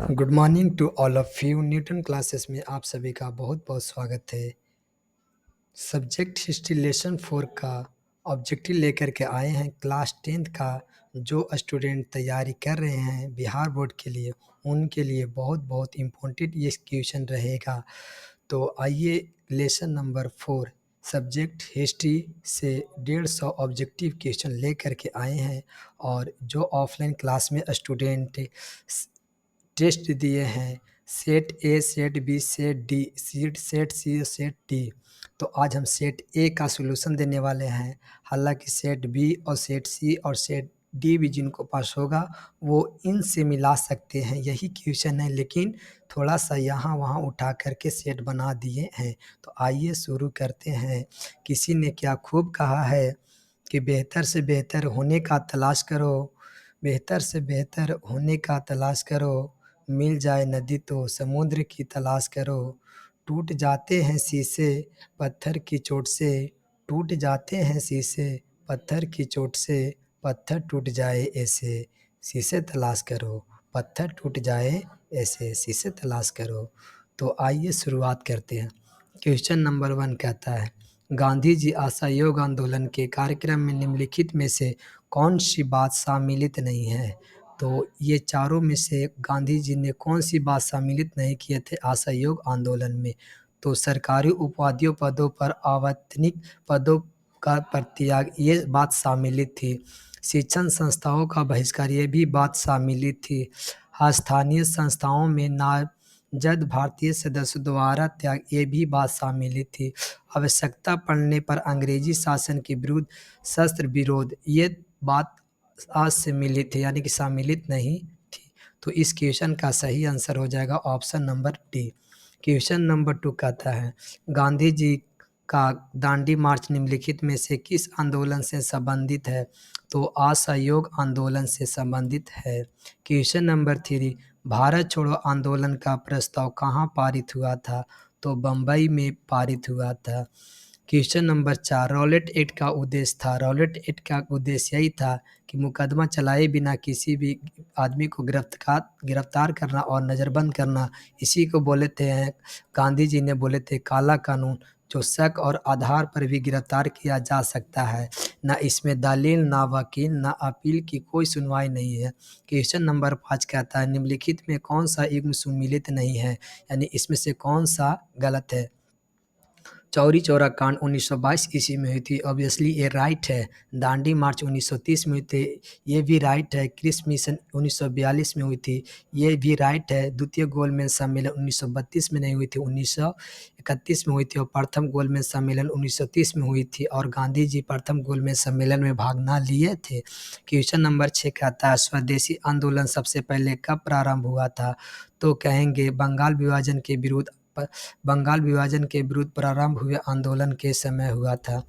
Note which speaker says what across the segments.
Speaker 1: Good morning to all of you. Newton classes में आप सभी का बहुत बहुत स्वागत है। सब्जेक्ट हिस्ट्री लेसन 4 का ऑब्जेक्टिव लेकर के आए हैं। क्लास 10th का जो स्टूडेंट तैयारी कर रहे हैं बिहार बोर्ड के लिए, उनके लिए बहुत बहुत इम्पोर्टेंट ये क्वेश्चन रहेगा। तो आइए लेसन नंबर 4 सब्जेक्ट हिस्ट्री से 150 ऑब्जेक्टिव क्वेश्चन लेकर के आए हैं। और जो ऑफलाइन क्लास में स्टूडेंट टेस्ट दिए हैं set A, set B, set D, set C, set D, तो आज हम सेट ए का सॉल्यूशन देने वाले हैं। हालांकि सेट बी और सेट सी और सेट डी भी जिनको पास होगा वो इनसे मिला सकते हैं, यही क्वेश्चन है, लेकिन थोड़ा सा यहाँ वहाँ उठा करके सेट बना दिए हैं। तो आइए शुरू करते हैं। किसी ने क्या खूब कहा है कि बेहतर से बेहतर होने का तलाश करो, बेहतर से बेहतर होने का तलाश करो, मिल जाए नदी तो समुद्र की तलाश करो। टूट जाते हैं शीशे पत्थर की चोट से, टूट जाते हैं शीशे पत्थर की चोट से, पत्थर टूट जाए ऐसे शीशे तलाश करो, पत्थर टूट जाए ऐसे शीशे तलाश करो। तो आइए शुरुआत करते हैं। क्वेश्चन नंबर 1 कहता है, गांधी जी असहयोग आंदोलन के कार्यक्रम में निम्नलिखित में से कौन सी बात सम्मिलित नहीं है? तो ये चारों में से गांधी जी ने कौन सी बात सम्मिलित नहीं किए थे असहयोग आंदोलन में? तो सरकारी उपाधियों पदों पर अवैतनिक पदों का परित्याग, ये बात सम्मिलित थी। शिक्षण संस्थाओं का बहिष्कार, ये भी बात सम्मिलित थी। स्थानीय संस्थाओं में नामजद भारतीय सदस्यों द्वारा त्याग, ये भी बात सम्मिलित थी। आवश्यकता पड़ने पर अंग्रेजी शासन के विरुद्ध शस्त्र विरोध, ये बात असम्मिलित है, यानी कि सम्मिलित नहीं थी। तो इस क्वेश्चन का सही आंसर हो जाएगा option number D. Question number 2 कहता है, गांधी जी का दांडी मार्च निम्नलिखित में से किस आंदोलन से संबंधित है? तो असहयोग आंदोलन से संबंधित है। क्वेश्चन नंबर 3, भारत छोड़ो आंदोलन का प्रस्ताव कहाँ पारित हुआ था? तो बम्बई में पारित हुआ था। क्वेश्चन नंबर 4, रॉलेट एक्ट का उद्देश्य था, रॉलेट एक्ट का उद्देश्य यही था कि मुकदमा चलाए बिना किसी भी आदमी को गिरफ्तार करना और नज़रबंद करना, इसी को बोले थे गांधी जी ने बोले थे काला कानून, जो शक और आधार पर भी गिरफ्तार किया जा सकता है, ना इसमें दलील, ना वकील, ना अपील की कोई सुनवाई नहीं है। क्वेश्चन नंबर 5 कहता है, निम्नलिखित में कौन सा युग्म सुमिलित नहीं है, यानी इसमें से कौन सा गलत है? चौरी चौरा कांड 1922 ईस्वी में हुई थी, ऑब्वियसली ये राइट है। दांडी मार्च 1930 में हुई थी, ये भी राइट है। क्रिस मिशन 1942 में हुई थी, ये भी राइट है। द्वितीय गोलमेज सम्मेलन 1932 में नहीं हुई थी, 1931 में हुई थी। और प्रथम गोलमेज सम्मेलन 1930 में हुई थी, और गांधी जी प्रथम गोलमेज सम्मेलन में भाग न लिए थे। क्वेश्चन नंबर 6 कहता है, स्वदेशी आंदोलन सबसे पहले कब प्रारंभ हुआ था? तो कहेंगे बंगाल विभाजन के विरुद्ध प्रारंभ हुए आंदोलन के समय हुआ था।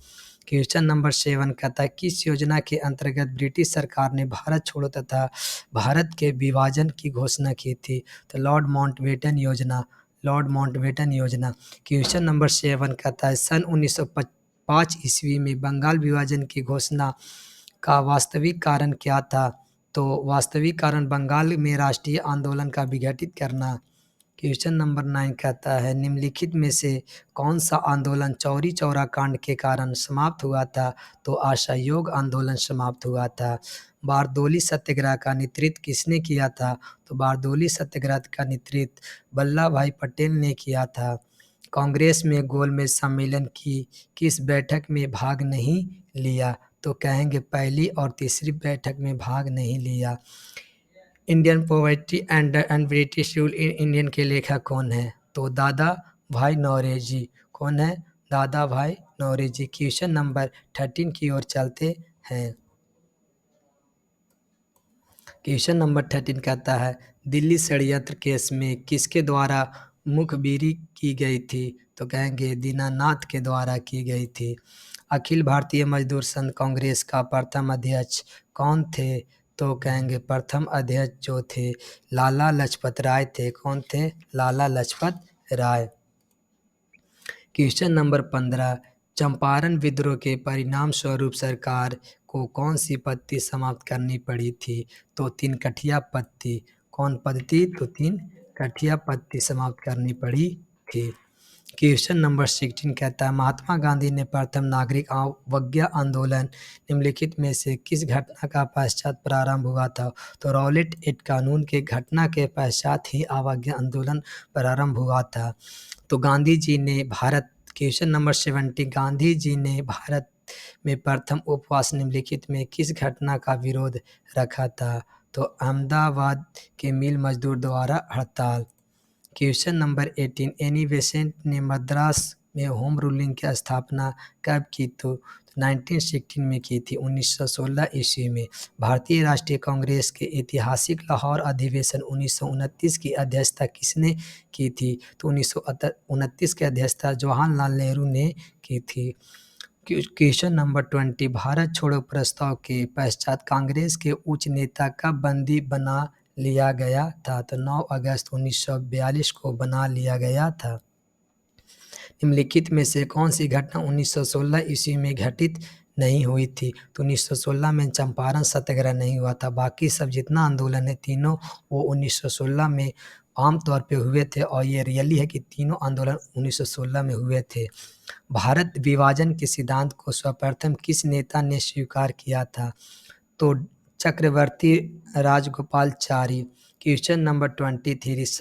Speaker 1: क्वेश्चन नंबर 7 कहता है, किस योजना के अंतर्गत ब्रिटिश सरकार ने भारत छोड़ो तथा भारत के विभाजन की घोषणा की थी? तो लॉर्ड माउंटबेटन योजना, लॉर्ड माउंटबेटन योजना। क्वेश्चन नंबर 7 कहता है, सन 1905 ईस्वी में बंगाल विभाजन की घोषणा का वास्तविक कारण क्या था? तो वास्तविक कारण बंगाल में राष्ट्रीय आंदोलन का विघटित करना। क्वेश्चन नंबर 9 कहता है, निम्नलिखित में से कौन सा आंदोलन चौरी चौरा कांड के कारण समाप्त हुआ था? तो असहयोग आंदोलन समाप्त हुआ था। बारदोली सत्याग्रह का नेतृत्व किसने किया था? तो बारदोली सत्याग्रह का नेतृत्व वल्लभ भाई पटेल ने किया था। कांग्रेस में गोलमेज सम्मेलन की किस बैठक में भाग नहीं लिया? तो कहेंगे पहली और तीसरी बैठक में भाग नहीं लिया। Indian poetry and British rule in Indian के लेखक कौन है? तो दादा भाई नौरोजी। कौन है? दादा भाई नौरोजी। क्वेश्चन नंबर 13 की ओर चलते हैं। क्वेश्चन नंबर 13 कहता है, दिल्ली षड्यंत्र केस में किसके द्वारा मुखबिरी की गई थी? तो कहेंगे दीनानाथ के द्वारा की गई थी। अखिल भारतीय मजदूर संघ कांग्रेस का प्रथम अध्यक्ष कौन थे? तो कहेंगे प्रथम अध्यक्ष जो थे लाला लजपत राय थे। कौन थे? लाला लजपत राय। क्वेश्चन नंबर 15, चंपारण विद्रोह के परिणाम स्वरूप सरकार को कौन सी पत्ती समाप्त करनी पड़ी थी? तो तीन कठिया पत्ती। कौन पद्धति? तो 3 कठिया पद्धति समाप्त करनी पड़ी थी। क्वेश्चन नंबर 16 कहता है महात्मा गांधी ने प्रथम नागरिक अवज्ञा आंदोलन निम्नलिखित में से किस घटना का पश्चात प्रारंभ हुआ था? तो रॉलेट एक्ट कानून के घटना के पश्चात ही अवज्ञा आंदोलन प्रारंभ हुआ था। तो गांधी जी ने भारत क्वेश्चन नंबर 70 गांधी जी ने भारत में प्रथम उपवास निम्नलिखित में किस घटना का विरोध रखा था? तो अहमदाबाद के मिल मजदूर द्वारा हड़ताल। क्वेश्चन नंबर 18 एनी बेसेंट ने मद्रास में होम रूलिंग की स्थापना कब की? तो 1916 में की थी, 1916 ईस्वी में। भारतीय राष्ट्रीय कांग्रेस के ऐतिहासिक लाहौर अधिवेशन 1929 की अध्यक्षता किसने की थी? तो 1929 की अध्यक्षता जवाहरलाल नेहरू ने की थी। क्वेश्चन नंबर 20 भारत छोड़ो प्रस्ताव के पश्चात कांग्रेस के उच्च नेता कब बंदी बना लिया गया था? तो 9 अगस्त 1942 को बना लिया गया था। निम्नलिखित में से कौन सी घटना 1916 ईस्वी में घटित नहीं हुई थी? तो 1916 में चंपारण सत्याग्रह नहीं हुआ था। बाकी सब जितना आंदोलन है तीनों वो 1916 में आम तौर पे हुए थे और ये रियली है कि तीनों आंदोलन 1916 में हुए थे। भारत विभाजन के सिद्धांत को सर्वप्रथम किस नेता ने स्वीकार किया था? तो Chakravarti Rajagopalachari. Question number 23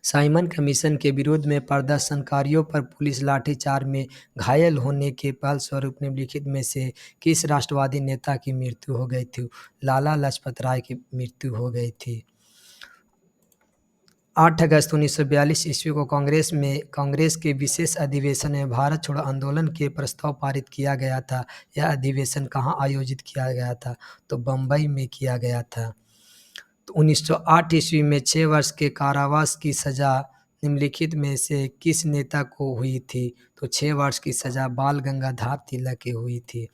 Speaker 1: Simon commission के विरोध में प्रदर्शनकारियों पर पुलिस लाठीचार्ज में घायल होने के फलस्वरूप निम्नलिखित में से किस राष्ट्रवादी नेता की मृत्यु हो गई थी? लाला लाजपत राय की मृत्यु हो गई थी। 8 अगस्त 1942 ईस्वी को कांग्रेस के विशेष अधिवेशन में भारत छोड़ो आंदोलन के प्रस्ताव पारित किया गया था। यह अधिवेशन कहाँ आयोजित किया गया था? तो बम्बई में किया गया था। तो 1908 ईस्वी में 6 वर्ष के कारावास की सजा निम्नलिखित में से किस नेता को हुई थी? तो 6 वर्ष की सजा बाल गंगाधर तिलक की हुई थी।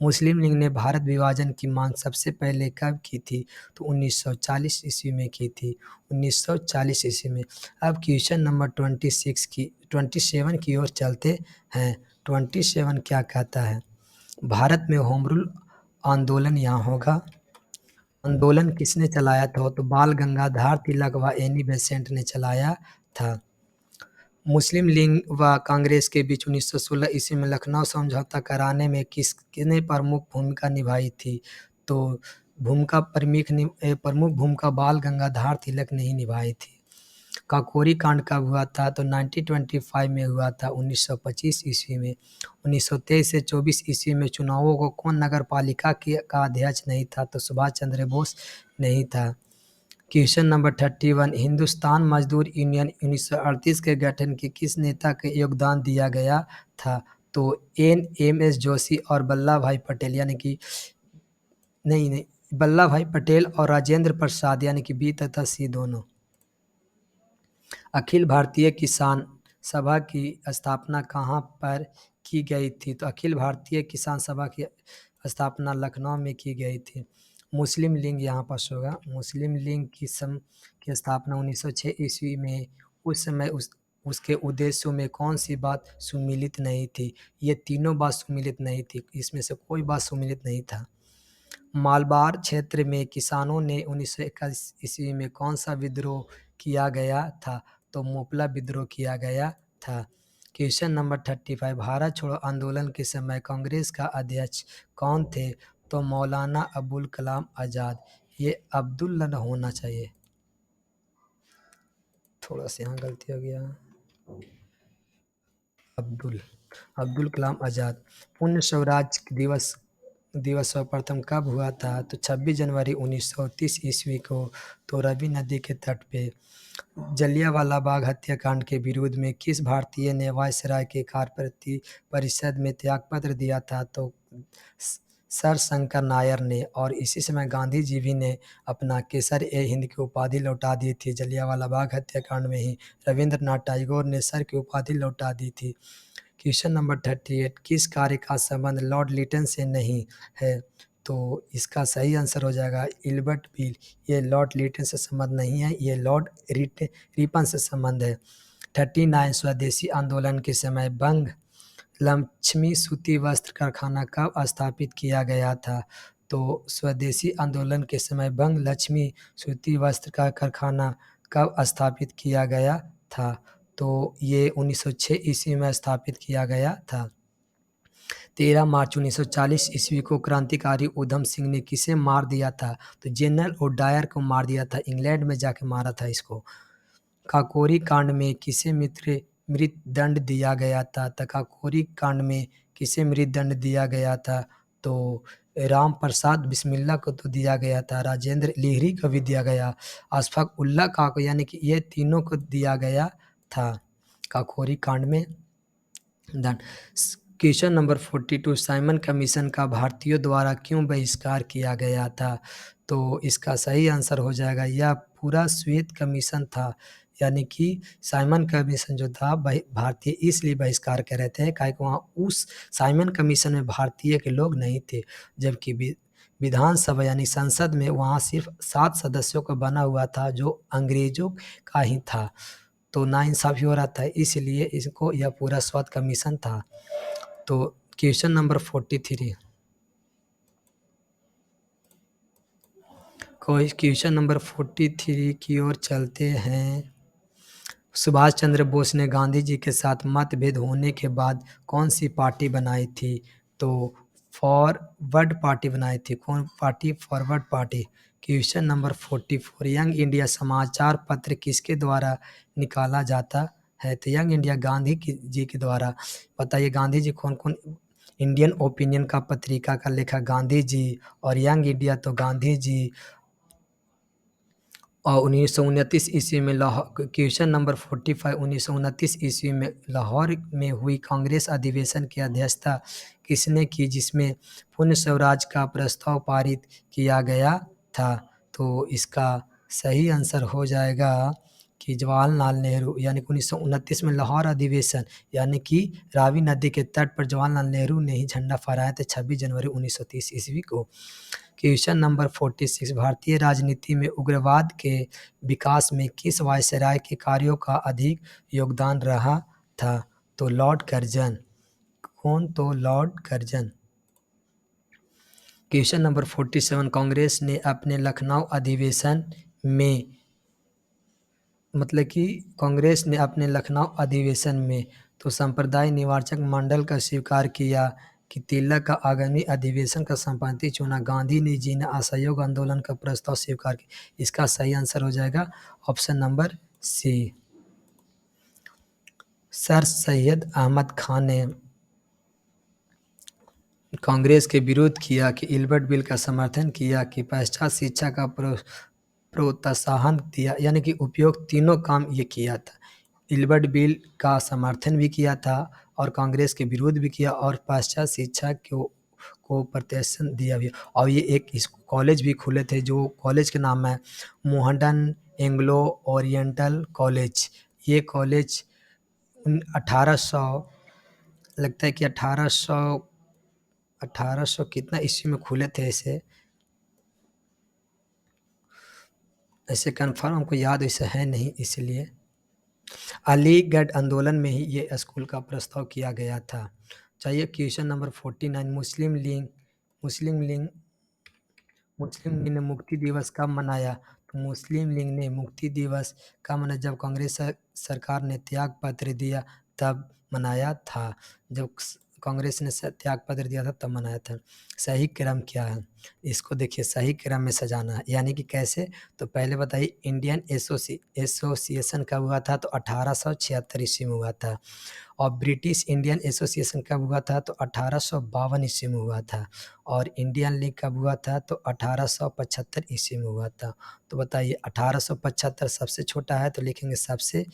Speaker 1: मुस्लिम लीग ने भारत विभाजन की मांग सबसे पहले कब की थी? तो 1940 ईस्वी में की थी, 1940 ईस्वी में। अब क्वेश्चन नंबर 27 की ओर चलते हैं। 27 क्या कहता है? भारत में होम रूल आंदोलन यहाँ होगा। आंदोलन किसने चलाया था? तो बाल गंगाधर तिलक व एनी बेसेंट ने चलाया था। मुस्लिम लीग व कांग्रेस के बीच 1916 ईस्वी में लखनऊ समझौता कराने में किसने प्रमुख भूमिका निभाई थी? तो प्रमुख भूमिका बाल गंगाधर तिलक ने ही निभाई थी। काकोरी कांड कब हुआ था? तो 1925 में हुआ था, 1925 ईस्वी में। 1923 से 24 ईस्वी में चुनावों को कौन नगर पालिका का अध्यक्ष नहीं था? तो सुभाष चंद्र बोस नहीं था। क्वेश्चन नंबर 31 हिंदुस्तान मजदूर यूनियन 1938 के गठन के किस नेता के योगदान दिया गया था? तो एम एस जोशी और वल्लभ भाई पटेल यानी कि नहीं, वल्लभ भाई पटेल और राजेंद्र प्रसाद यानी कि बी तथा सी दोनों। अखिल भारतीय किसान सभा की स्थापना कहाँ पर की गई थी? तो अखिल भारतीय किसान सभा की स्थापना लखनऊ में की गई थी। मुस्लिम लीग यहाँ पास होगा। मुस्लिम लीग की स्थापना 1906 ईस्वी में। उस समय उसके उद्देश्यों में कौन सी बात सुमिलित नहीं थी? ये तीनों बात सुमिलित नहीं थी, इसमें से कोई बात सुमिलित नहीं था। मालबार क्षेत्र में किसानों ने 1921 ईस्वी में कौन सा विद्रोह किया गया था? तो मोपला विद्रोह किया गया था। क्वेश्चन नंबर 35 भारत छोड़ो आंदोलन के समय कांग्रेस का अध्यक्ष कौन थे? तो मौलाना अबुल कलाम आज़ाद। ये अब्दुल्ला होना चाहिए, थोड़ा सा यहाँ गलती हो गया। अब्दुल कलाम आज़ाद। पूर्ण स्वराज दिवस सर्वप्रथम कब हुआ था? तो 26 जनवरी 1930 ईस्वी को। तो रवि नदी के तट पे। जलियांवाला बाग हत्याकांड के विरोध में किस भारतीय ने वायसराय के कार्य परिषद में त्यागपत्र दिया था? तो सर शंकर नायर ने। और इसी समय गांधी जी भी ने अपना केसर-ए-हिंद की उपाधि लौटा दी थी जलियांवाला बाग हत्याकांड में ही। रविंद्रनाथ टैगोर ने सर की उपाधि लौटा दी थी। क्वेश्चन नंबर 38 किस कार्य का संबंध लॉर्ड लिटन से नहीं है? तो इसका सही आंसर हो जाएगा इल्बर्ट बिल। ये लॉर्ड लिटन से संबंध नहीं है, ये लॉर्ड रिपन से संबंध है। 39 स्वदेशी आंदोलन के समय बंग लक्ष्मी सूती वस्त्र कारखाना कब स्थापित किया गया था? तो तो स्वदेशी आंदोलन के समय बंग लक्ष्मी सूती वस्त्र का कारखाना कब स्थापित किया गया था? तो ये 1906 ईस्वी में स्थापित किया गया था। 13 मार्च 1940 ईस्वी को क्रांतिकारी उधम सिंह ने किसे मार दिया था? तो जनरल ओडायर को मार दिया था, इंग्लैंड में जाके मारा था इसको। काकोरी कांड में किसे मृत्युदंड दिया गया था? तो काकोरी कांड में किसे मृत्युदंड दिया गया था? तो राम प्रसाद बिस्मिल्ला को तो दिया गया था, राजेंद्र लिहरी को भी दिया गया, अशफाक उल्ला का को, यानी कि ये तीनों को दिया गया था काकोरी कांड में दंड। क्वेश्चन नंबर 42 साइमन कमीशन का भारतीयों द्वारा क्यों बहिष्कार किया गया था? तो इसका सही आंसर हो जाएगा, यह पूरा श्वेत कमीशन था, यानी कि साइमन कमीशन जो था भारतीय इसलिए बहिष्कार कर रहे थे काहे कि वहाँ उस साइमन कमीशन में भारतीय के लोग नहीं थे, जबकि विधानसभा यानी संसद में वहाँ सिर्फ 7 सदस्यों का बना हुआ था जो अंग्रेजों का ही था। तो नाइंसाफ़ी हो रहा था, इसलिए इसको यह पूरा स्वत कमीशन था। तो क्वेश्चन नंबर 43 क्वेश्चन नंबर 43 की ओर चलते हैं। सुभाष चंद्र बोस ने गांधी जी के साथ मतभेद होने के बाद कौन सी पार्टी बनाई थी? तो फॉरवर्ड पार्टी बनाई थी। कौन party? Forward party. Question number 44 young India समाचार पत्र किसके द्वारा निकाला जाता है? तो यंग इंडिया गांधी जी के द्वारा। बताइए गांधी जी कौन कौन इंडियन ओपिनियन का पत्रिका का लेखक गांधी जी, और यंग इंडिया तो गांधी जी, और 1929 ईस्वी में लाहौर। क्वेश्चन नंबर 45 1929 ईस्वी में लाहौर में हुई कांग्रेस अधिवेशन की अध्यक्षता किसने की जिसमें पूर्ण स्वराज का प्रस्ताव पारित किया गया था? तो इसका सही आंसर हो जाएगा कि जवाहरलाल नेहरू, यानी कि 1929 में लाहौर अधिवेशन, यानी कि रावी नदी के तट पर जवाहरलाल नेहरू ने ही झंडा फहराया था 26 जनवरी 1930 ईस्वी को। क्वेश्चन नंबर 46 भारतीय राजनीति में उग्रवाद के विकास में किस वायसराय के कार्यों का अधिक योगदान रहा था? तो लॉर्ड कर्जन। कौन? तो Lord Curzon. Question number 47 Congress ने अपने लखनऊ अधिवेशन में, मतलब कि कांग्रेस ने अपने लखनऊ अधिवेशन में तो संप्रदाय निवारक मंडल का स्वीकार किया कि तिलक का आगामी अधिवेशन का संपादक चुना। गांधी जी ने असहयोग आंदोलन का प्रस्ताव स्वीकार किया। इसका सही आंसर हो जाएगा option number C. Sir Syed Ahmad Khan ने कांग्रेस के विरोध किया कि इल्बर्ट बिल का समर्थन किया कि पाश्चात्य शिक्षा का प्रोत्साहन दिया, यानी कि उपयोग, तीनों काम ये किया था। इल्बर्ट बिल का समर्थन भी किया था और कांग्रेस के विरोध भी किया और पाश्चात्य शिक्षा को प्रोत्साहन दिया भी। और ये एक इस कॉलेज भी खुले थे जो कॉलेज के नाम है मोहडन एंग्लो ओरिएंटल कॉलेज। ये कॉलेज 1800, लगता है कि 1800 कितना ईस्वी में खुले थे ऐसे ऐसे कंफर्म हमको याद वैसे है नहीं, इसलिए अलीगढ़ आंदोलन में ही ये स्कूल का प्रस्ताव किया गया था। चाहिए क्वेश्चन नंबर 49 मुस्लिम लीग मुस्लिम लीग ने मुक्ति दिवस कब मनाया? तो मुस्लिम लीग ने मुक्ति दिवस कब मनाया? जब कांग्रेस सरकार ने त्याग पत्र दिया तब मनाया था। जब कांग्रेस ने त्याग पत्र दिया था तब मनाया था। सही क्रम क्या है? इसको देखिए, सही क्रम में सजाना है, यानी कि कैसे? तो पहले बताइए इंडियन एसोसिएशन कब हुआ था? तो 1876 ईस्वी में हुआ था। और ब्रिटिश इंडियन एसोसिएशन कब हुआ था? तो 1852 ईस्वी में हुआ था। और इंडियन लीग कब हुआ था? तो 1875 ईस्वी में हुआ था। तो बताइए 1875 सबसे छोटा है तो लिखेंगे सबसे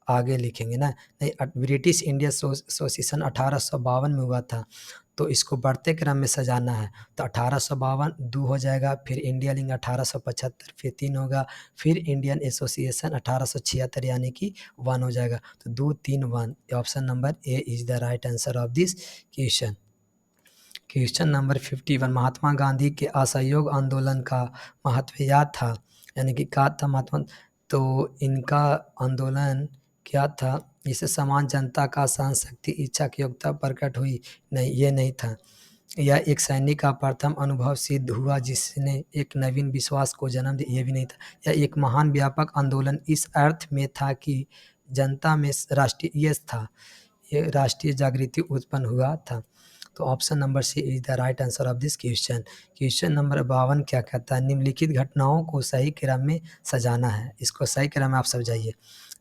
Speaker 1: आगे लिखेंगे ना, नहीं। ब्रिटिश इंडियन एसोसिएशन 1852 में हुआ था, तो इसको बढ़ते क्रम में सजाना है। तो 1852 2 हो जाएगा, फिर इंडिया लीग 1875, फिर 3 होगा, फिर इंडियन एसोसिएशन 1876, यानी कि 1 हो जाएगा। तो 2 3 1, option number A is the right answer of this question. Question number 51 Mahatma Gandhi के असहयोग आंदोलन का महत्व क्या था? यानी कि क्या था महात्मा? तो इनका आंदोलन क्या था? इससे समान जनता का सहन शक्ति इच्छा की योग्यता प्रकट हुई? नहीं, ये नहीं था। यह एक सैनिक का प्रथम अनुभव सिद्ध हुआ जिसने एक नवीन विश्वास को जन्म दिया। ये भी नहीं था। यह एक महान व्यापक आंदोलन इस अर्थ में था कि जनता में राष्ट्रीय था, ये राष्ट्रीय जागृति उत्पन्न हुआ था। तो option number C is the right answer of this question. Question number 52 क्या कहता है? निम्नलिखित घटनाओं को सही क्रम में सजाना है। इसको सही क्रम में आप सजाइए।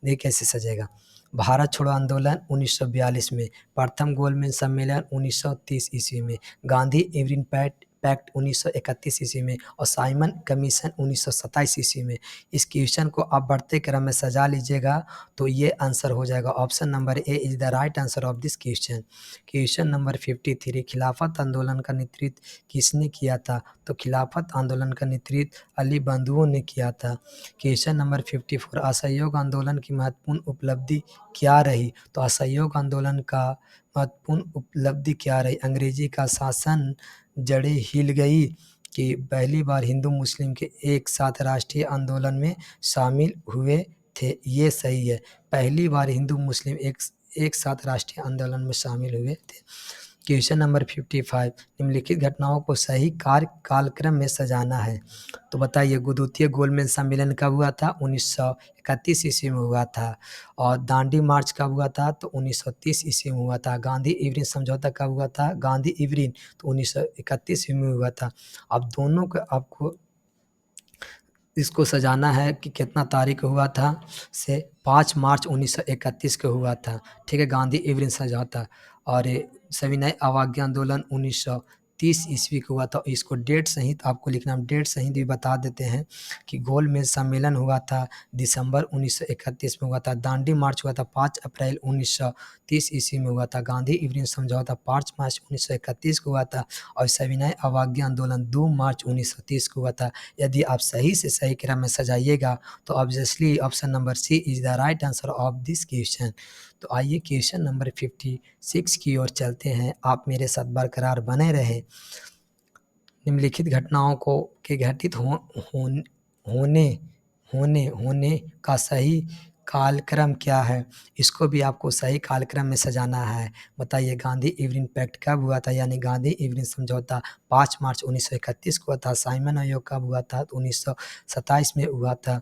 Speaker 1: देखिए कैसे सजेगा। भारत छोड़ो आंदोलन 1942 में, प्रथम गोलमेज सम्मेलन 1930 ईस्वी में, गांधी इरविन पैक्ट 1931 ईस्वी में और साइमन कमीशन 1927 ईस्वी में। इस क्वेश्चन को आप बढ़ते क्रम में सजा लीजिएगा तो ये आंसर हो जाएगा। Option number A is the right answer of this question. Question number 53, खिलाफत आंदोलन का नेतृत्व किसने किया था? तो खिलाफत आंदोलन का नेतृत्व अली बंधुओं ने किया था। क्वेश्चन नंबर 54, असहयोग आंदोलन की महत्वपूर्ण उपलब्धि क्या रही? तो असहयोग आंदोलन का महत्वपूर्ण उपलब्धि क्या रही? अंग्रेजी का शासन, जड़ें हिल गई, कि पहली बार हिंदू मुस्लिम के एक साथ राष्ट्रीय आंदोलन में शामिल हुए थे। ये सही है। पहली बार हिंदू मुस्लिम एक साथ राष्ट्रीय आंदोलन में शामिल हुए थे। क्वेश्चन नंबर 55, निम्नलिखित घटनाओं को सही कालक्रम में सजाना है। तो बताइए द्वितीय गोलमेज सम्मेलन कब हुआ था? 1931 ईस्वी में हुआ था। और दांडी मार्च कब हुआ था? तो 1930 ईस्वी में हुआ था। गांधी इवरिन समझौता कब हुआ था? गांधी इवरिन तो 1931 ईस्वी में हुआ था। अब दोनों को आपको इसको सजाना है कि कितना तारीख को हुआ था से 5 मार्च 1931 को हुआ था। ठीक है, गांधी इवरिन समझौता। और सविनय अवज्ञा आंदोलन 1930 ईस्वी को हुआ था। इसको डेट सहित आपको लिखना, डेट सहित भी बता देते हैं कि गोलमेज सम्मेलन हुआ था दिसंबर 1931 में हुआ था। दांडी मार्च हुआ था 5 अप्रैल 1930 ईस्वी में हुआ था। गांधी इवरिन समझौता 5 मार्च 1931 को हुआ था। और सविनय अवज्ञा आंदोलन 2 मार्च 1930 को हुआ था। यदि आप सही से सही क्रम में सजाइएगा तो obviously option number C is the right answer of this question. तो आइए क्वेश्चन नंबर 56 की ओर चलते हैं। आप मेरे साथ बरकरार बने रहे। निम्नलिखित घटनाओं को के घटित होने होने होने का सही कालक्रम क्या है? इसको भी आपको सही कालक्रम में सजाना है। बताइए गांधी इवरिन पैक्ट कब हुआ था? यानी गांधी इवरिन समझौता 5 मार्च 1931 को हुआ था। साइमन आयोग कब हुआ था? तो 1927 में हुआ था।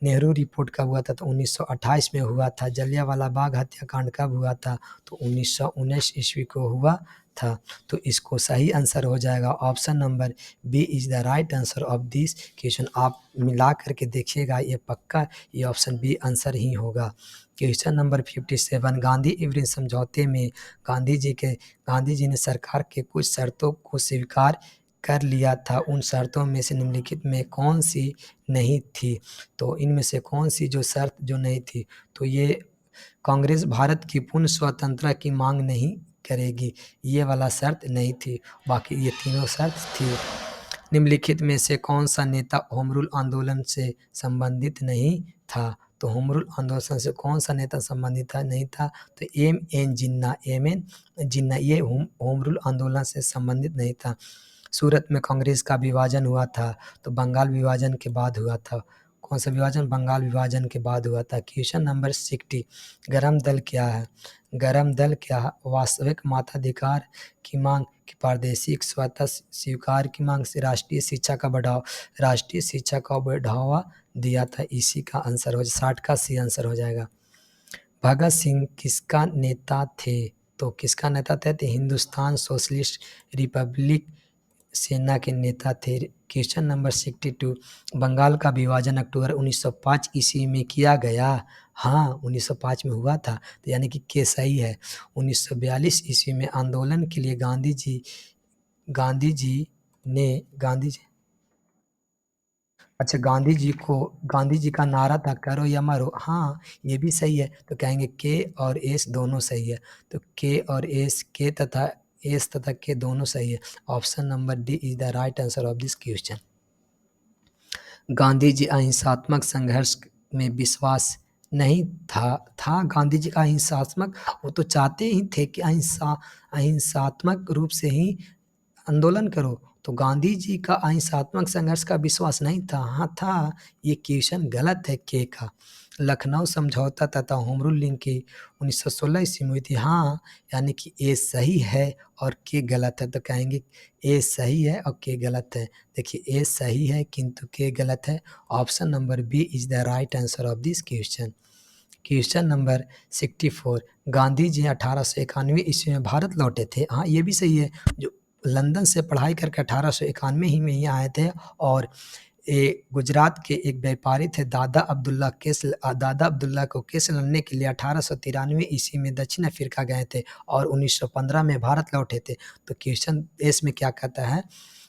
Speaker 1: नेहरू रिपोर्ट कब हुआ था? तो 1928 में हुआ था। जलियांवाला बाग हत्याकांड कब हुआ था? तो 1919 ईस्वी को हुआ था। तो इसको सही आंसर हो जाएगा option number B is the right answer of this question. आप मिला करके देखिएगा, ये पक्का ये ऑप्शन बी आंसर ही होगा। क्वेश्चन नंबर 57, गांधी इवरिन समझौते में गांधी जी ने सरकार के कुछ शर्तों को स्वीकार कर लिया था। उन शर्तों में से निम्नलिखित में कौन सी नहीं थी? तो इनमें से कौन सी जो शर्त जो नहीं थी? तो ये कांग्रेस भारत की पूर्ण स्वतंत्रता की मांग नहीं करेगी, ये वाला शर्त नहीं थी। बाकी ये तीनों शर्त थी। निम्नलिखित में से कौन सा नेता होम रूल आंदोलन से संबंधित नहीं था? तो होम रूल आंदोलन से कौन सा नेता संबंधित था नहीं था? तो एम एन जिन्ना ये होम रूल आंदोलन से संबंधित नहीं था। सूरत में कांग्रेस का विभाजन हुआ था, तो बंगाल विभाजन के बाद हुआ था। कौन सा विभाजन? बंगाल विभाजन के बाद हुआ था। क्वेश्चन नंबर 60, गरम दल क्या है? गरम दल क्या है? वास्तविक मताधिकार की मांग, की प्रादेशिक स्वतः स्वीकार की मांग से राष्ट्रीय शिक्षा का बढ़ावा दिया था। इसी का आंसर हो 60 का सी आंसर हो जाएगा। भगत सिंह किसका नेता थे? तो किसका नेता थे? तो हिंदुस्तान सोशलिस्ट रिपब्लिक सेना के नेता थे। क्वेश्चन नंबर 62, बंगाल का विभाजन अक्टूबर 1905 ईस्वी में किया गया। हाँ, 1905 में हुआ था। तो यानी कि के सही है। 1942 ईस्वी में आंदोलन के लिए गांधी जी ने गांधी जी का नारा था करो या मरो। हाँ, ये भी सही है। तो कहेंगे के और एस दोनों सही है। तो के और एस तथा के दोनों सही है। Option number D is the right answer of this question. Gandhi ji अहिंसात्मक संघर्ष में विश्वास नहीं था गांधी जी का अहिंसात्मक, वो तो चाहते ही थे कि अहिंसात्मक रूप से ही आंदोलन करो। तो गांधी जी का अहिंसात्मक संघर्ष का विश्वास नहीं था। हाँ था, ये क्वेश्चन गलत है के का। लखनऊ समझौता तथा होम रूलिंग की 1916 ईस्वी में हुई थी। हाँ, यानी कि ए सही है और के गलत है, तो कहेंगे ए सही है और के गलत है। देखिए ए सही है किंतु के गलत है। Option number B is the right answer of this question. Question number 64, Gandhi ji 1891 ईस्वी में भारत लौटे थे। हाँ, ये भी सही है। जो लंदन से पढ़ाई करके 1891 ही में ही आए थे और गुजरात के एक व्यापारी थे दादा अब्दुल्ला को केस लड़ने के लिए 1893 ईस्वी में दक्षिण अफ्रीका गए थे और 1915 में भारत लौटे थे। तो क्वेश्चन इसमें क्या कहता है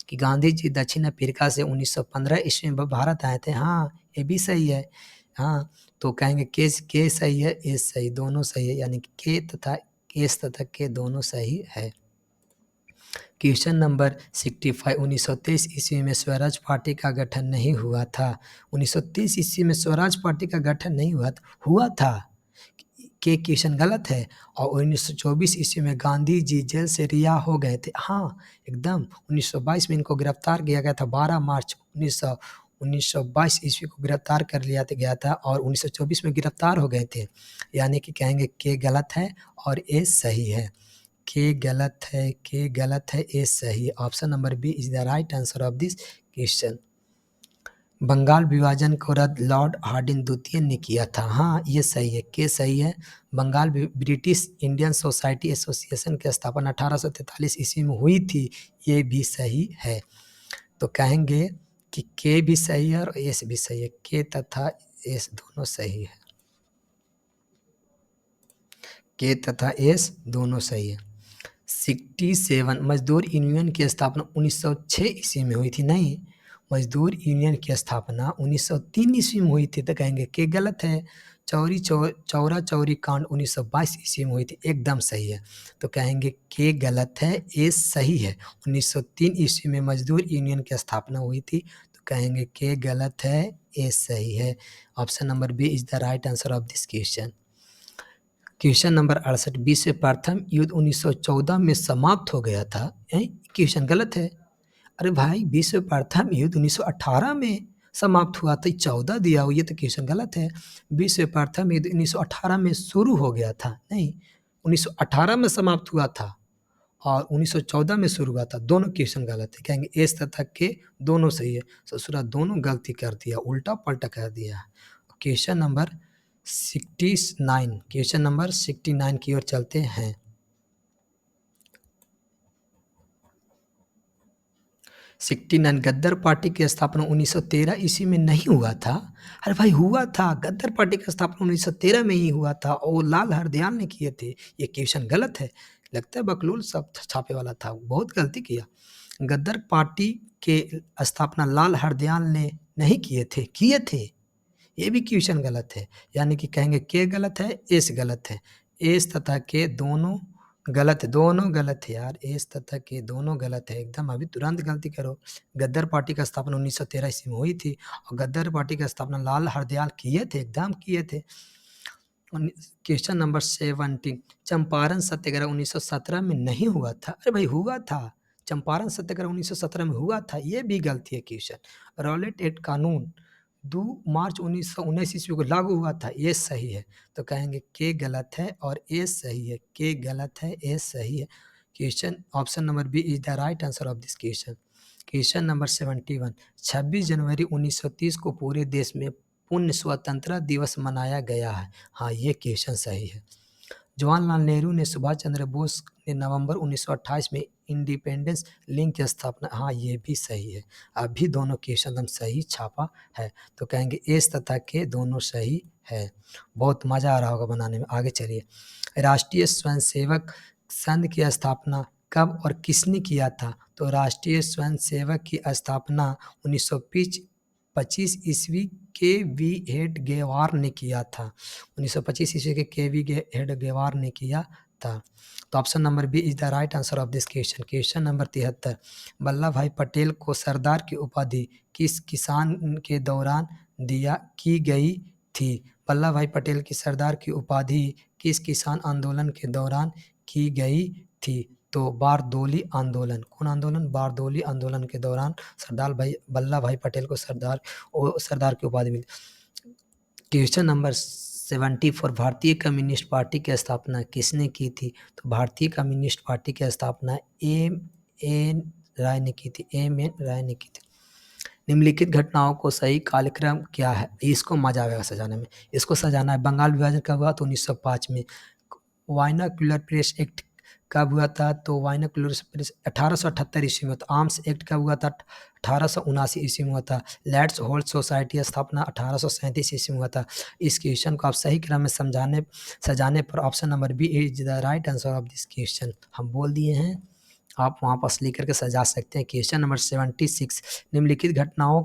Speaker 1: कि गांधी जी दक्षिण अफ्रीका से 1915 ईस्वी में भारत आए थे। हाँ, ये भी सही है। हाँ, तो कहेंगे के सही है, एस सही, दोनों सही है, यानी कि के तथा एस तथा के दोनों सही है। क्वेश्चन नंबर 65, 1923 ईस्वी में स्वराज पार्टी का गठन नहीं हुआ था। 1923 ईस्वी में स्वराज पार्टी का गठन नहीं हुआ था। के क्वेश्चन गलत है। और 1924 ईस्वी में गांधी जी जेल से रिहा हो गए थे। हाँ, एकदम। 1922 में इनको गिरफ्तार किया गया था। 12 मार्च 1922 ईस्वी को गिरफ्तार कर लिया गया था और 1924 में गिरफ्तार हो गए थे। यानी कि कहेंगे के गलत है और ए सही है। के गलत है, ए सही है। Option number B is the right answer of this question. Bengal विभाजन को रद्द लॉर्ड हार्डिंग द्वितीय ने किया था। हाँ, ये सही है, के सही है। Bengal British Indian society association की स्थापना 1843 ईस्वी में हुई थी। ये भी सही है। तो कहेंगे कि के भी सही है और एस भी सही है। के तथा एस दोनों सही है। के तथा एस दोनों सही है। 67, मजदूर यूनियन की स्थापना 1906 ईस्वी में हुई थी। नहीं, मजदूर यूनियन की स्थापना 1903 ईस्वी में हुई थी। तो कहेंगे कि गलत है। चौरा चौरी कांड 1922 ईस्वी में हुई थी। एकदम सही है। तो कहेंगे कि गलत है, ए सही है। 1903 ईस्वी में मजदूर यूनियन की स्थापना हुई थी। तो कहेंगे कि गलत है, ए सही है। Option number B is the right answer of this question. Question number 68, विश्व प्रथम युद्ध 1914 में समाप्त हो गया था। क्वेश्चन गलत है। अरे भाई, विश्व प्रथम युद्ध 1918 में समाप्त हुआ था। 14 दिया हुआ, ये तो क्वेश्चन गलत है। विश्व प्रथम युद्ध 1918 में शुरू हो गया था। नहीं, 1918 में समाप्त हुआ था और 1914 में शुरू हुआ था। दोनों क्वेश्चन गलत है। कहेंगे एस तथा के दोनों सही है। ससुरा दोनों गलती कर दिया, उल्टा पलटा कर दिया। क्वेश्चन नंबर 69 की ओर चलते हैं। 69, गद्दार पार्टी की स्थापना 1913 ईस्वी में नहीं हुआ था। अरे भाई, हुआ था। गद्दार पार्टी की स्थापना 1913 में ही हुआ था और लाल हरदयाल ने किए थे। ये क्वेश्चन गलत है। लगता है बकलोल सब छापे वाला था, बहुत गलती किया। गद्दार पार्टी के स्थापना लाल हरदयाल ने नहीं किए थे। ये भी क्वेश्चन गलत है। यानी कि कहेंगे के गलत है, एस गलत है। एस तथा के दोनों गलत है। दोनों गलत है यार, एस तथा के दोनों गलत है एकदम। अभी तुरंत गलती करो। गद्दार पार्टी का स्थापना 1913 ईस्वी में हुई थी और गद्दार पार्टी का स्थापना लाल हरदयाल किए थे, एकदम किए थे। क्वेश्चन नंबर 70, चंपारण सत्याग्रह 1917 में नहीं हुआ था। अरे भाई, हुआ था। चंपारण सत्याग्रह 1917 में हुआ था। ये भी गलती है क्वेश्चन। रॉलेट एक्ट कानून 2 मार्च 1919 ईस्वी को लागू हुआ था। ये सही है। तो कहेंगे के गलत है और ए सही है। के गलत है, ए सही है। Question option number B is the right answer of this question. Question number 71, 26 जनवरी 1930 को पूरे देश में पुण्य स्वतंत्रता दिवस मनाया गया है। हाँ, ये क्वेश्चन सही है। जवाहरलाल नेहरू ने सुभाष चंद्र बोस ने नवंबर 1928 में इंडिपेंडेंस लिंक की स्थापना। हाँ, ये भी सही है। अभी दोनों क्वेश्चन हम सही छापा है। तो कहेंगे एस तथा के दोनों सही है। बहुत मज़ा आ रहा होगा बनाने में। आगे चलिए। राष्ट्रीय स्वयंसेवक संघ की स्थापना कब और किसने किया था? तो राष्ट्रीय स्वयंसेवक की स्थापना 1925 ईस्वी के वी हेडगेवार ने किया था। 1925 ईस्वी के वी हेडगेवार ने किया था। तो option number B is the right answer of this question. Question number 73, Vallabh Bhai Patel को सरदार की उपाधि किस किसान के दौरान की गई थी? वल्लभ भाई पटेल की सरदार की उपाधि किस किसान आंदोलन के दौरान की गई थी? तो बारदोली आंदोलन, कौन आंदोलन? बारदोली आंदोलन के दौरान सरदार वल्लभ भाई पटेल को सरदार की उपाधि मिली। क्वेश्चन नंबर 74, भारतीय कम्युनिस्ट पार्टी की स्थापना किसने की थी? तो भारतीय कम्युनिस्ट पार्टी की स्थापना एम एन राय ने की थी। एम एन राय ने की थी। निम्नलिखित घटनाओं को सही कालक्रम क्या है? इसको मजा आएगा सजाने में। इसको सजाना है। बंगाल विभाजन कब हुआ? तो 1905 में। वाइनाक्युलर प्रेस एक्ट कब हुआ था? तो वाइनाक्युलर प्रेस 1878 ईस्वी में। तो आर्म्स एक्ट कब हुआ था? 1879 ईस्वी में हुआ था। लेट्स होल्ड सोसाइटी स्थापना 1837 ईस्वी में हुआ था। इस क्वेश्चन को आप सही क्रम में सजाने पर option number B is the right answer of this question हम बोल दिए हैं। आप वहाँ पास लिख करके सजा सकते हैं। क्वेश्चन नंबर 76, निम्नलिखित घटनाओं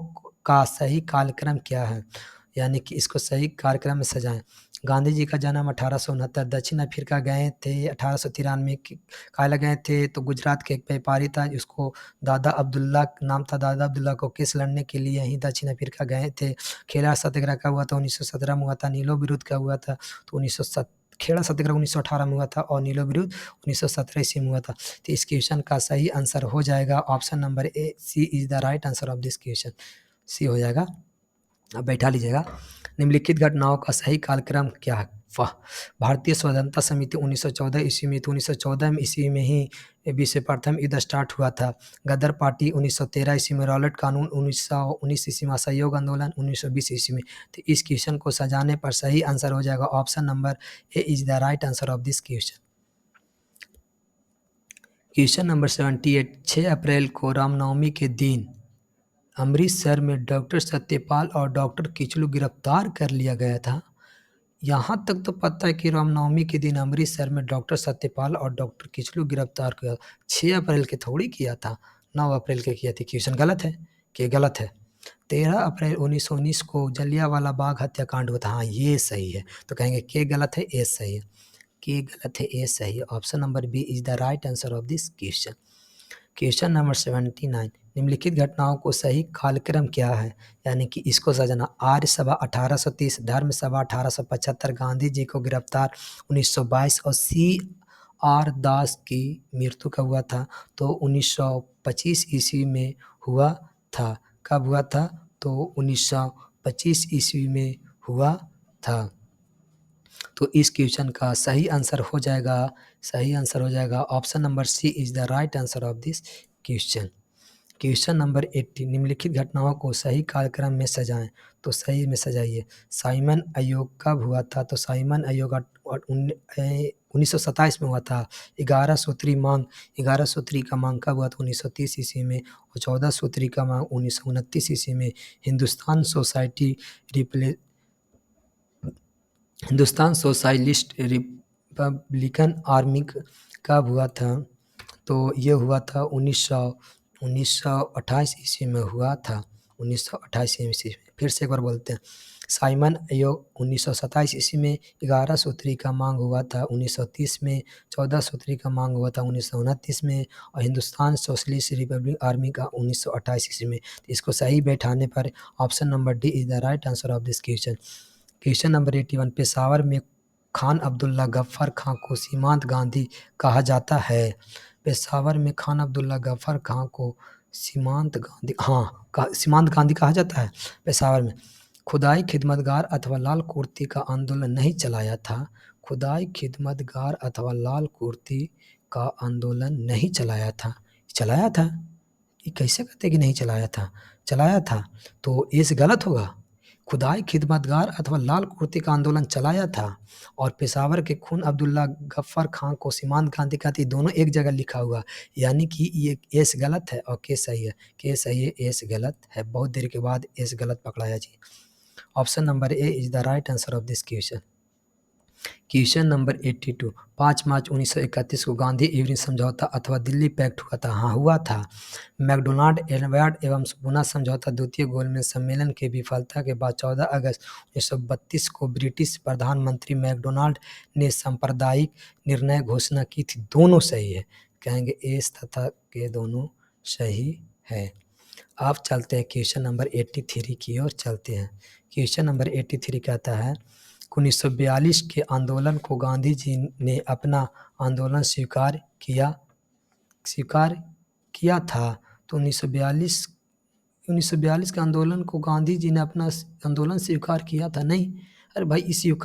Speaker 1: का सही कालक्रम क्या है? यानी कि इसको सही कार्यक्रम में सजाएं। गांधी जी का जन्म 1869, दक्षिण अफ्रीका गए थे 1893 काला गए थे। तो गुजरात के एक व्यापारी था जिसको दादा अब्दुल्ला नाम था। दादा अब्दुल्ला को केस लड़ने के लिए यहीं दक्षिण अफ्रीका गए थे। खेड़ा सत्याग्रह का हुआ था 1917 में हुआ था। नीलो विरोध का हुआ था तो 1907 खेड़ा सत्याग्रह 1918 में हुआ था और नीलो विरोध 1917 ईस्वी में हुआ था। तो इस क्वेश्चन का सही आंसर हो जाएगा option number A, C is the right answer of this question. C हो जाएगा। अब बैठा लीजिएगा। निम्नलिखित घटनाओं का सही कालक्रम क्या है? वाह! भारतीय स्वतंत्रता समिति 1914 ईस्वी में। तो 1914 ईस्वी में ही विश्व प्रथम युद्ध स्टार्ट हुआ था। गदर पार्टी 1913 ईस्वी में। रॉलेट कानून 1919 ईस्वी में। असहयोग आंदोलन 1920 ईस्वी में। तो इस क्वेश्चन को सजाने पर सही आंसर हो जाएगा option number A is the right answer of this question. Question number 78, 6 अप्रैल को रामनवमी के दिन अमृतसर में डॉक्टर सत्यपाल और डॉक्टर किचलू गिरफ्तार कर लिया गया था। यहाँ तक तो पता है कि रामनवमी के दिन अमृतसर में डॉक्टर सत्यपाल और डॉक्टर किचलू गिरफ्तार किया। 6 अप्रैल के थोड़ी किया था, 9 अप्रैल के किया था। क्वेश्चन गलत है कि गलत है? 13 अप्रैल 1919 को जलियांवाला बाग हत्याकांड हुआ था। हाँ, ये सही है। तो कहेंगे के गलत है, ए सही है। के गलत है, ए सही है। Option number B is the right answer of this question. Question number 79, निम्नलिखित घटनाओं को सही कालक्रम क्या है? यानी कि इसको सजाना। आर्य सभा 1830, धर्म सभा 1875, गांधी जी को गिरफ्तार 1922 और सी आर दास की मृत्यु कब हुआ था? तो 1925 ईस्वी में हुआ था। कब हुआ था? तो 1925 ईस्वी में हुआ था। तो इस क्वेश्चन का सही आंसर हो जाएगा option number C is the right answer of this question. Question number 80, निम्नलिखित घटनाओं को सही कालक्रम में सजाएं। तो सही में सजाइए। साइमन आयोग कब हुआ था? तो साइमन आयोग 1927 में हुआ था। 11 सूत्री मांग, 11 सूत्री का मांग कब हुआ था? 1930 ईस्वी में। और 14 सूत्री का मांग 1929 ईस्वी में। हिंदुस्तान सोशलिस्ट रिपब्लिकन आर्मी कब हुआ था? तो ये हुआ था 1928 ईस्वी में हुआ था। 1928 ईस्वी में। फिर से एक बार बोलते हैं। साइमन आयोग 1927 ईस्वी में। 11 सूत्री का मांग हुआ था 1930 में। 14 सूत्री का मांग हुआ था 1929 में। और हिंदुस्तान सोशलिस्ट रिपब्लिक आर्मी का 1928 ईस्वी में। इसको सही बैठाने पर option number D is the right answer of this question. Question number 81, Peshawar में खान अब्दुल्ला गफ्फार खां को सीमांत गांधी कहा जाता है। पेशावर में खान अब्दुल्ला गफ्फार खां को सीमांत गांधी कहा जाता है। पेशावर में खुदाई खिदमतगार अथवा लाल कुर्ती का आंदोलन नहीं चलाया था। खुदाई खिदमतगार अथवा लाल कुर्ती का आंदोलन नहीं चलाया था। चलाया था? ये कैसे कहते कि नहीं चलाया था? चलाया था। तो ये गलत होगा। खुदाई खिदमतगार अथवा लाल कुर्ती का आंदोलन चलाया था। और पेशावर के खून अब्दुल्ला गफ्फार खां को सीमांत गांधी कहती, दोनों एक जगह लिखा हुआ। यानी कि ये एस गलत है और के सही है। के सही है, एस गलत है। बहुत देर के बाद एस गलत पकड़ाया जी। Option number A is the right answer of this question. Question number 82, 5 मार्च 1931 को गांधी इवनिंग समझौता अथवा दिल्ली पैक्ट हुआ था। हाँ, हुआ था। मैकडोनाल्ड एडवर्ड एवं पुना समझौता द्वितीय गोलमेज सम्मेलन की विफलता के बाद 14 अगस्त 1932 को ब्रिटिश प्रधानमंत्री मैकडोनाल्ड ने सांप्रदायिक निर्णय घोषणा की थी। दोनों सही है। कहेंगे एस तथा के दोनों सही है। अब चलते हैं क्वेश्चन नंबर 83 की ओर चलते हैं। क्वेश्चन नंबर 83 कहता है 1942 के आंदोलन को गांधी जी ने अपना आंदोलन स्वीकार किया स्वीकार किया था। तो 1942 के आंदोलन को गांधी जी ने अपना आंदोलन स्वीकार किया था? नहीं। अरे भाई, इस युग